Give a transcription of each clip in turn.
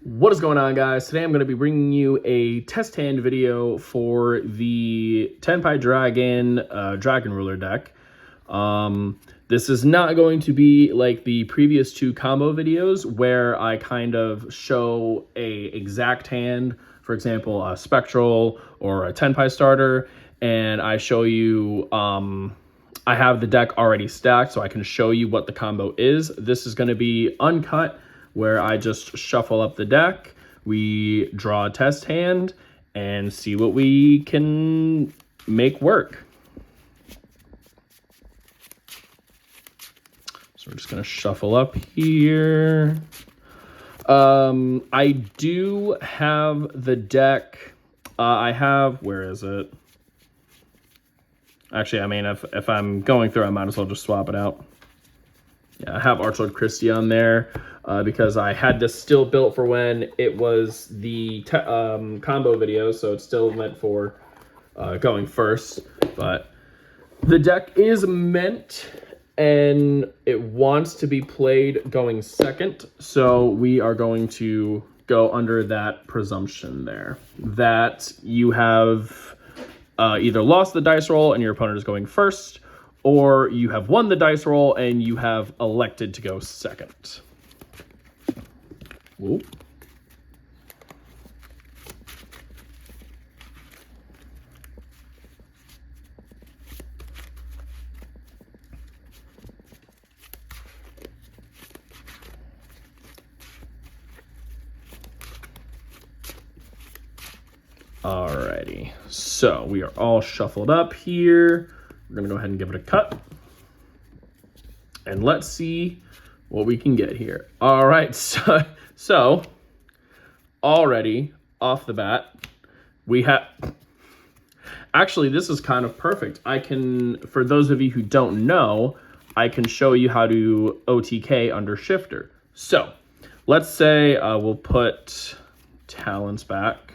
What is going on, guys? Today I'm going to be bringing you a test hand video for the Tenpai Dragon Ruler deck. This is not going to be like the previous two combo videos where I kind of show a exact hand, for example, a Spectral or a Tenpai starter, and I show you, I have the deck already stacked so I can show you what the combo is. This is going to be uncut, where I just shuffle up the deck, we draw a test hand, and see what we can make work. So we're just gonna shuffle up here. I do have the deck, where is it? Actually, I mean, if I'm going through, I might as well just swap it out. Yeah, I have Archlord Christie on there because I had this still built for when it was the combo video, so it's still meant for going first. But the deck is meant and it wants to be played going second, so we are going to go under that presumption there that you have either lost the dice roll and your opponent is going first, or you have won the dice roll and you have elected to go second. Whoa. Alrighty, so we are all shuffled up here. We're gonna go ahead and give it a cut. And let's see what we can get here. All right, so already off the bat, we have, actually this is kind of perfect. I can, for those of you who don't know, I can show you how to OTK under Shifter. So let's say we'll put Talents back.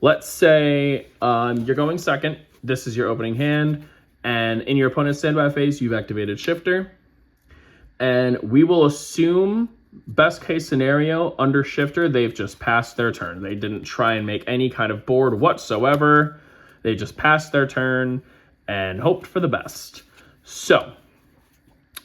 Let's say you're going second. This is your opening hand. And in your opponent's standby phase, you've activated Shifter. And we will assume, best case scenario, under Shifter, they've just passed their turn. They didn't try and make any kind of board whatsoever. They just passed their turn and hoped for the best. So,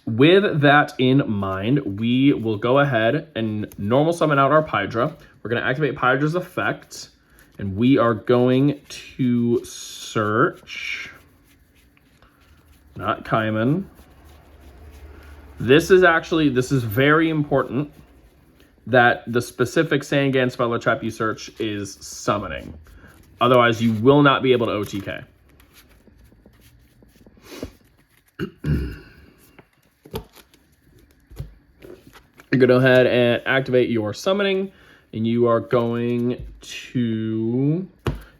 with that in mind, we will go ahead and normal summon out our Pydra. We're going to activate Pydra's effect. And we are going to search, not Kaiman. This is very important that the specific Sangan Speller Trap you search is summoning. Otherwise, you will not be able to OTK. You're going to go ahead and activate your summoning. And you are going to,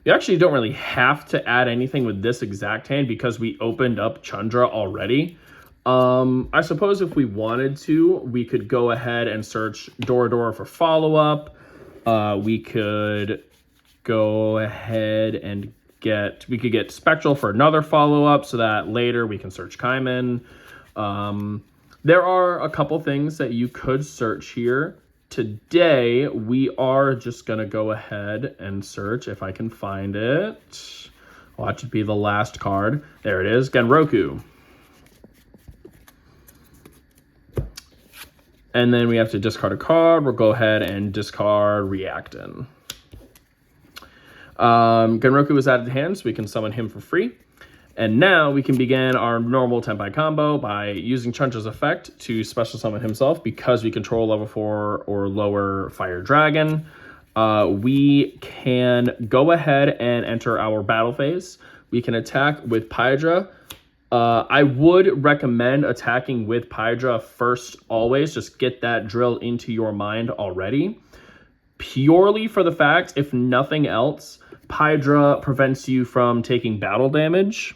you actually don't really have to add anything with this exact hand because we opened up Chandra already. I suppose if we wanted to, we could go ahead and search Dora for follow-up. We could go ahead and we could get Spectral for another follow-up so that later we can search Kaiman. There are a couple things that you could search here. Today, we are just going to go ahead and search, if I can find it. Watch it be the last card. There it is, Genroku. And then we have to discard a card. We'll go ahead and discard Reactin. Genroku is added to hand, so we can summon him for free. And now we can begin our normal Tenpai combo by using Chandra's effect to special summon himself because we control level 4 or lower Fire Dragon. We can go ahead and enter our battle phase. We can attack with Pydra. I would recommend attacking with Pydra first always. Just get that drill into your mind already. Purely for the fact, if nothing else, Pydra prevents you from taking battle damage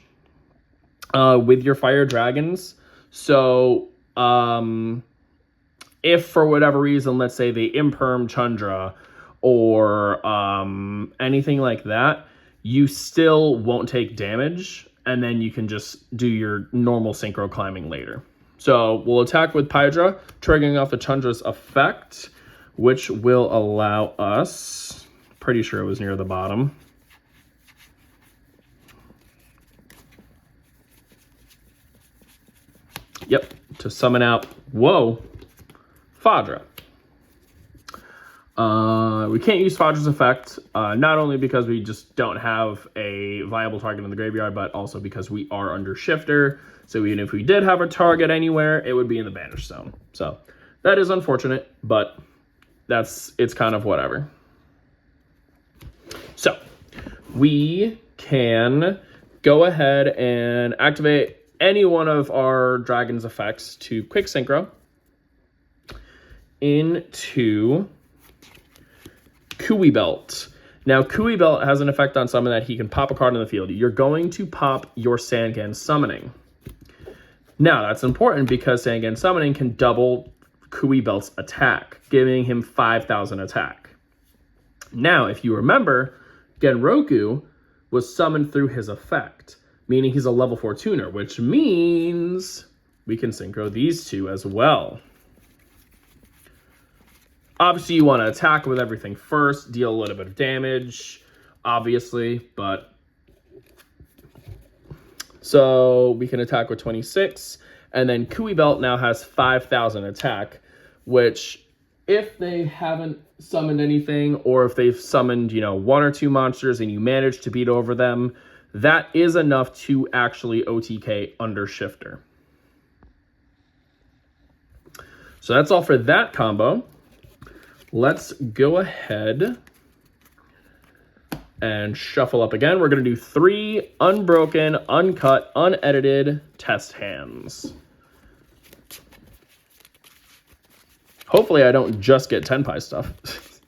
with your Fire Dragons. So if for whatever reason, let's say they imperm Chandra or anything like that, you still won't take damage, and then you can just do your normal synchro climbing later. So we'll attack with Pydra, triggering off the Chandra's effect. which will allow us, pretty sure it was near the bottom. Yep, to summon out, whoa, Fadra. We can't use Fadra's effect, not only because we just don't have a viable target in the graveyard, but also because we are under Shifter. So even if we did have a target anywhere, it would be in the Banish Zone. So that is unfortunate, but it's kind of whatever. So we can go ahead and activate any one of our Dragon's effects to Quick Synchro into Kui Belt. Now, Kui Belt has an effect on summon that he can pop a card in the field. You're going to pop your Sangan Summoning. Now, that's important because Sangan Summoning can double Kui Belt's attack, giving him 5,000 attack. Now, if you remember, Genroku was summoned through his effect, meaning he's a level 4 tuner, which means we can synchro these two as well. Obviously, you want to attack with everything first, deal a little bit of damage, obviously, but... So we can attack with 26, and then Kui Belt now has 5,000 attack, which if they haven't summoned anything, or if they've summoned, one or two monsters and you manage to beat over them, that is enough to actually OTK under Shifter. So that's all for that combo. Let's go ahead and shuffle up again. We're going to do 3 unbroken, uncut, unedited test hands. Hopefully I don't just get Tenpai stuff.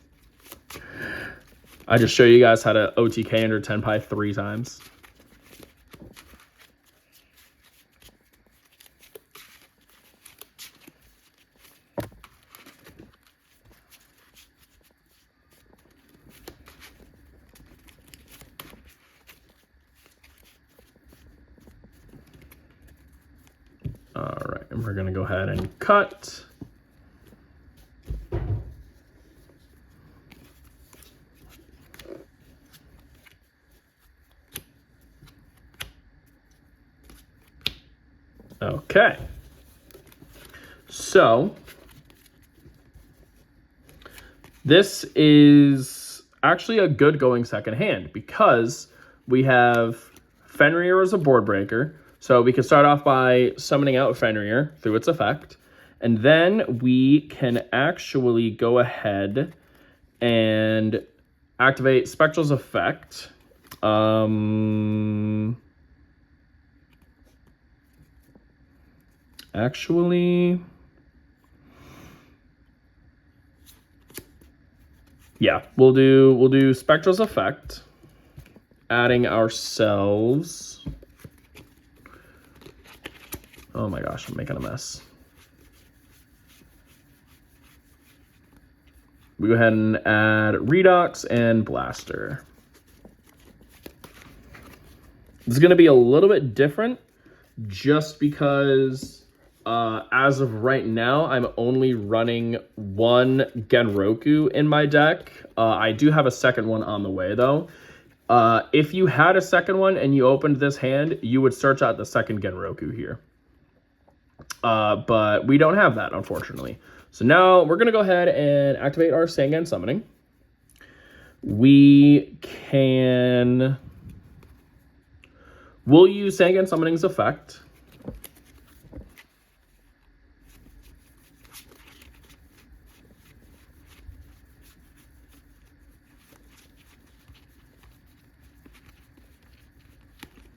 I just show you guys how to OTK under Tenpai 3 times. All right, and we're gonna go ahead and cut. Okay. So this is actually a good going second hand because we have Fenrir as a board breaker. So we can start off by summoning out Fenrir through its effect. And then we can actually go ahead and activate Spectral's effect. Yeah, we'll do Spectral's effect, adding ourselves. Oh my gosh, I'm making a mess. We go ahead and add Redox and Blaster. This is going to be a little bit different just because as of right now, I'm only running 1 Genroku in my deck. I do have a second one on the way though. If you had a second one and you opened this hand, you would search out the second Genroku here. But we don't have that, unfortunately. So now we're going to go ahead and activate our Sangan Summoning. We'll use Sangan Summoning's effect.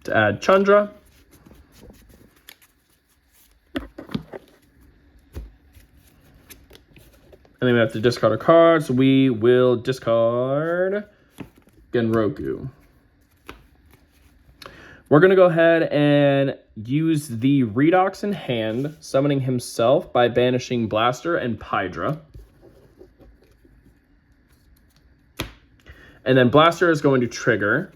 To add Chandra. And then we have to discard a card, so we will discard Genroku. We're going to go ahead and use the Redox in hand, summoning himself by banishing Blaster and Pydra. And then Blaster is going to trigger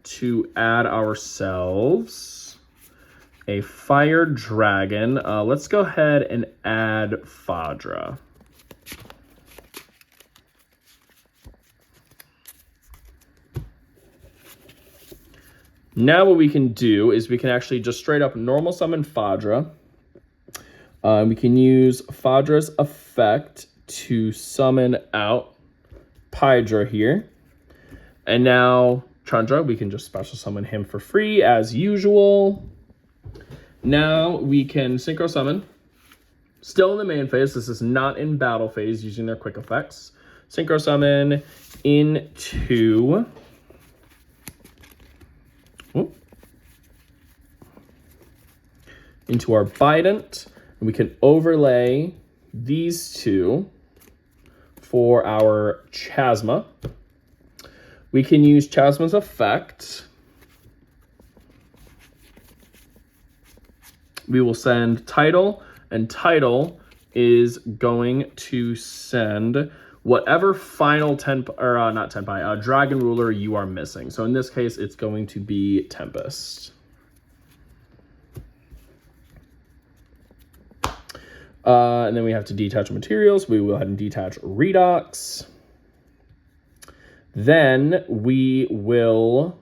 to add ourselves a Fire Dragon. Let's go ahead and add Fadra. Now what we can do is we can actually just straight up normal summon Fadra. We can use Fadra's effect to summon out Pydra here. And now Chandra, we can just special summon him for free as usual. Now we can synchro summon. Still in the main phase. This is not in battle phase using their quick effects. Synchro summon into our Bident. And we can overlay these two for our Chasma. We can use Chasma's effect. We will send Title, and Title is going to send whatever final Dragon Ruler you are missing. So in this case, it's going to be Tempest. And then we have to detach materials. We will go ahead and detach Redox. Then we will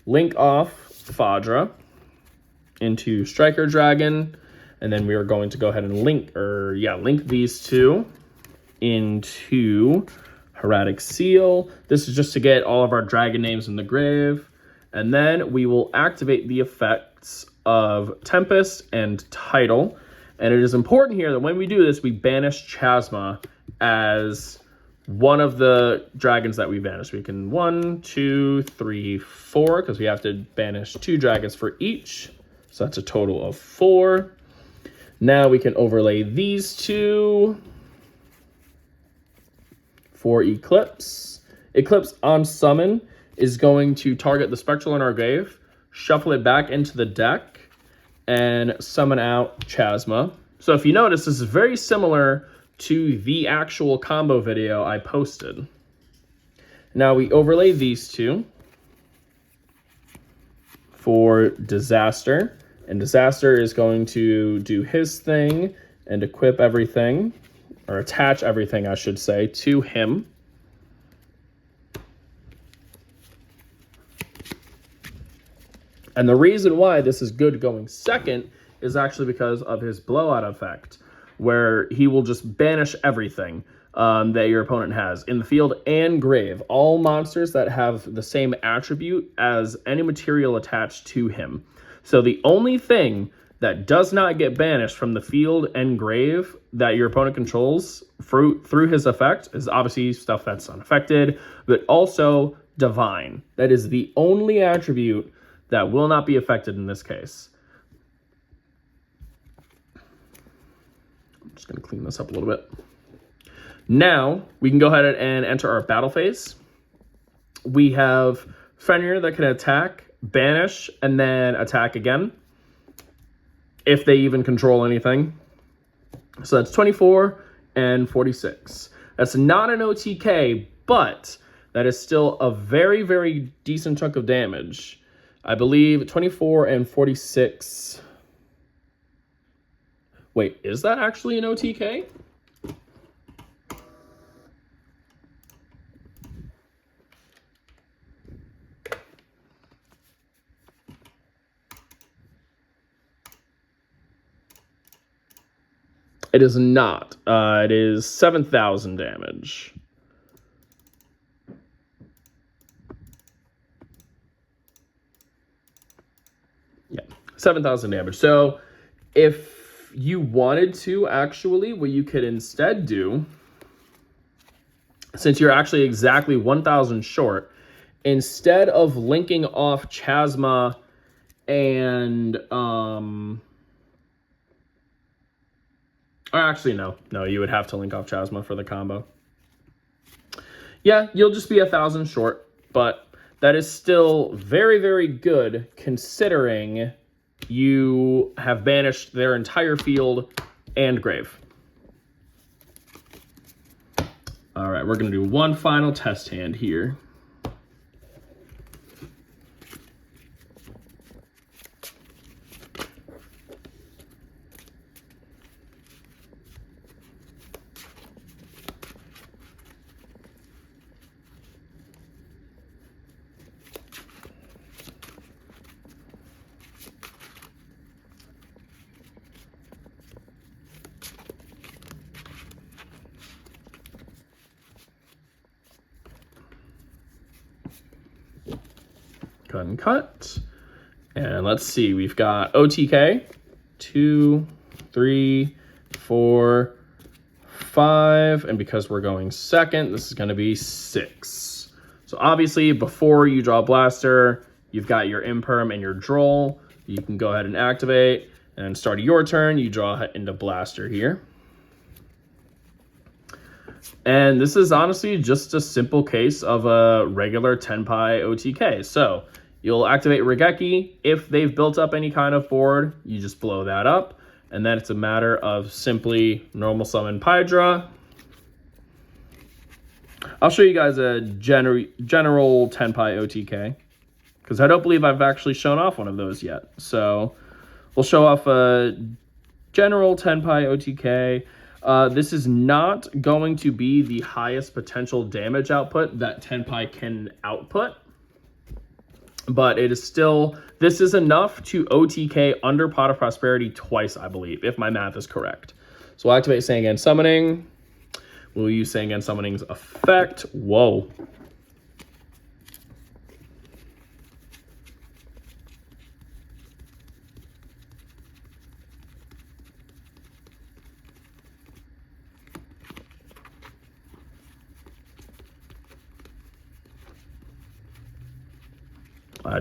link off Fadra into Striker Dragon. And then we are going to go ahead and link these two into Hieratic Seal. This is just to get all of our dragon names in the grave. And then we will activate the effects of Tempest and Title. And it is important here that when we do this, we banish Chasma as one of the dragons that we banish. We can 1, 2, 3, 4, because we have to banish 2 dragons for each. So that's a total of 4. Now we can overlay these two for Eclipse. Eclipse on summon is going to target the Spectral in our grave, shuffle it back into the deck, and summon out Chasma. So if you notice, this is very similar to the actual combo video I posted. Now we overlay these two for Disaster. And Disaster is going to do his thing and equip everything, or attach everything, I should say, to him. And the reason why this is good going second is actually because of his blowout effect, where he will just banish everything that your opponent has in the field and grave. All monsters that have the same attribute as any material attached to him. So the only thing that does not get banished from the field and grave that your opponent controls through his effect is obviously stuff that's unaffected, but also divine. That is the only attribute that will not be affected in this case. I'm just going to clean this up a little bit. Now, we can go ahead and enter our battle phase. We have Fenrir that can attack, banish, and then attack again, if they even control anything. So that's 24 and 46. That's not an OTK, but that is still a very, very decent chunk of damage. I believe 24 and 46. Wait, is that actually an OTK? It is not. It is 7,000 damage. Yeah, 7,000 damage. So if you wanted to, actually, what you could instead do, since you're actually exactly 1,000 short, instead of linking off Chasma and or actually, no, you would have to link off Chasma for the combo. Yeah, you'll just be 1,000 short, but that is still very, very good considering you have banished their entire field and grave. All right, we're going to do one final test hand here. Go ahead and cut. And let's see, we've got OTK, 2, 3, 4, 5, and because we're going second, this is going to be 6. So obviously, before you draw Blaster, you've got your Imperm and your Droll. You can go ahead and activate, and start your turn, you draw into Blaster here. And this is honestly just a simple case of a regular Tenpai OTK. So you'll activate Regeki. If they've built up any kind of board, you just blow that up. And then it's a matter of simply normal summon Pydra. I'll show you guys a general Tenpai OTK, because I don't believe I've actually shown off one of those yet. So we'll show off a general Tenpai OTK. This is not going to be the highest potential damage output that Tenpai can output, but it is still, this is enough to OTK under Pot of Prosperity twice, I believe, if my math is correct. So we'll activate Sangan Summoning. We'll use Sangan Summoning's effect. Whoa.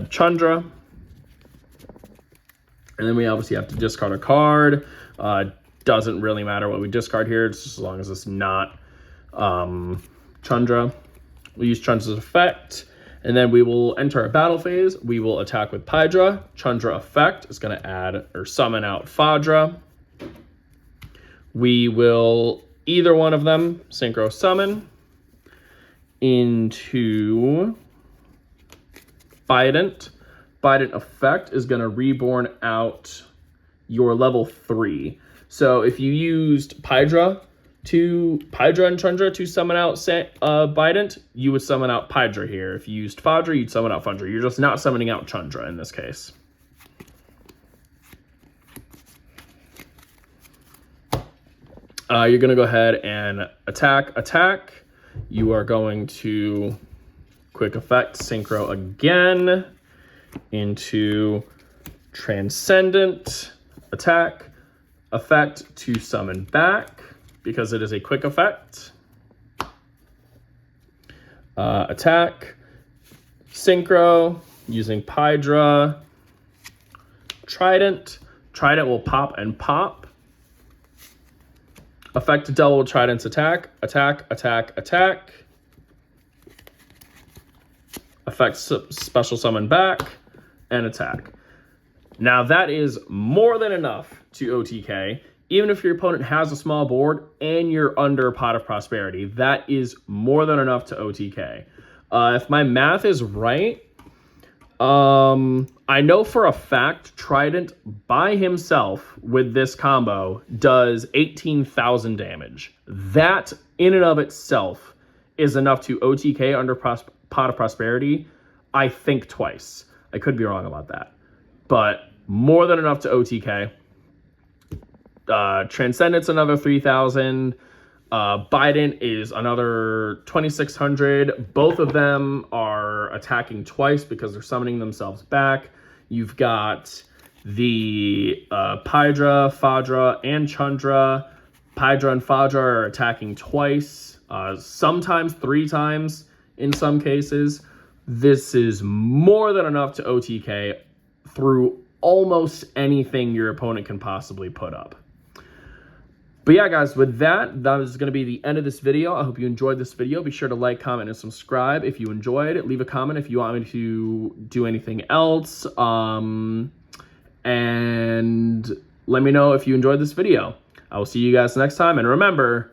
Chandra, and then we obviously have to discard a card. Doesn't really matter what we discard here, just as long as it's not Chandra. We'll use Chandra's effect, and then we will enter a battle phase. We will attack with Pydra. Chandra effect is going to add or summon out Fadra. We will either one of them synchro summon into Bident. Bident effect is going to reborn out your level 3. So if you used Pydra and Chandra to summon out Bident, you would summon out Pydra here. If you used Fadra, you'd summon out Fadra. You're just not summoning out Chandra in this case. You're going to go ahead and attack. You are going to quick effect, synchro again into Transcendent, attack, effect to summon back because it is a quick effect. Attack, synchro using Pydra, Trident. Trident will pop and pop. Effect to double Trident's attack, attack. Effect special summon back and attack. Now that is more than enough to OTK. Even if your opponent has a small board and you're under Pot of Prosperity, that is more than enough to OTK. If my math is right, I know for a fact Trident by himself with this combo does 18,000 damage. That in and of itself is enough to OTK under Pot of Prosperity, I think twice. I could be wrong about that, but more than enough to OTK. Transcendence another 3,000. Bident is another 2,600. Both of them are attacking twice because they're summoning themselves back. You've got the Pydra, Fadra, and Chandra. Pydra and Fadra are attacking twice, sometimes 3 times in some cases. This is more than enough to OTK through almost anything your opponent can possibly put up. But yeah, guys, with that is going to be the end of this video. I hope you enjoyed this video. Be sure to like, comment, and subscribe if you enjoyed it. Leave a comment if you want me to do anything else. And let me know if you enjoyed this video. I will see you guys next time. And remember,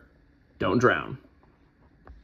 don't drown.